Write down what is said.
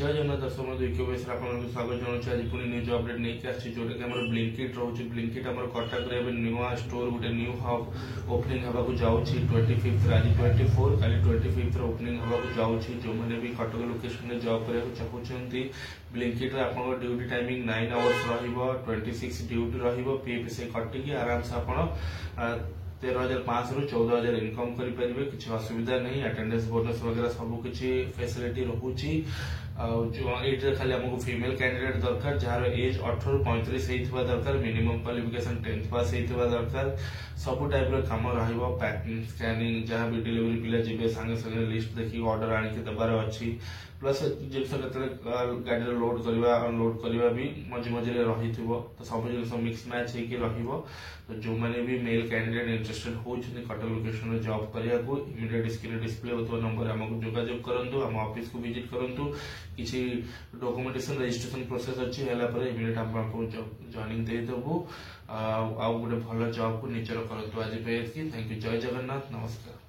जय जगन्नाथ दर्शक बंधु इक्वेस आपको स्वागत जनाऊँ आज पुणी न्यूज अपडेट नहीं आसी जोटा कि ब्लिंकिट रोचे ब्लिंकिट आम कटक नुआ स्टोर गोटे न्यू हब ओपनिंग होगा जाऊँगी 25 आज 24 काली 25 ओपनिंग होगा जाऊँगी जो मैंने भी कटक लोकेशन में जॉब करने चाहते ब्लिंकिट आप ड्यूटी टाइमिंग 9 आवर्स रही 26 ड्यूटी रहीप से कटिकी आराम से आप 13,500 ରୁ 14,000 इनकम करेंगे किसी असुविधा नहीं अटेंडेंस बोनस वगैरह सब किसी फैसिलिटी रोचे ये खाली आमको फीमेल कैंडिडेट दरकार जार एज 18 ରୁ 35 होता दरकार मिनिमम क्वालिफिकेशन 10th पास होता दरकार सब टाइप काम पैकिंग स्कैनिंग जहाँ भी डिलीवरी पिला जी सांगे सांगे लिस्ट देखिए ऑर्डर आनिक देवार अच्छी प्लस जिस गाड़ी लोड करवा अनलोड करवा भी मझे मझे रही तो सब जिन मिक्स मैच हो तो जो मैंने भी मेल कैंडिडेट इंटरेस्टेड होती कटक लोकेशन में जॉब करने को इमिडिएट स्क्रीन डिस्प्ले होता नंबर आमको जोगाजोग करूँ आम ऑफिस को विजिट करूँ किसी डॉक्यूमेंटेशन रजिस्ट्रेशन प्रोसेस अच्छी है इमिडिएट आपको जॉइनिंग देदेबू आ गोटे भल जॉब को निजर करूँ आज थैंक यू जय जगन्नाथ नमस्कार।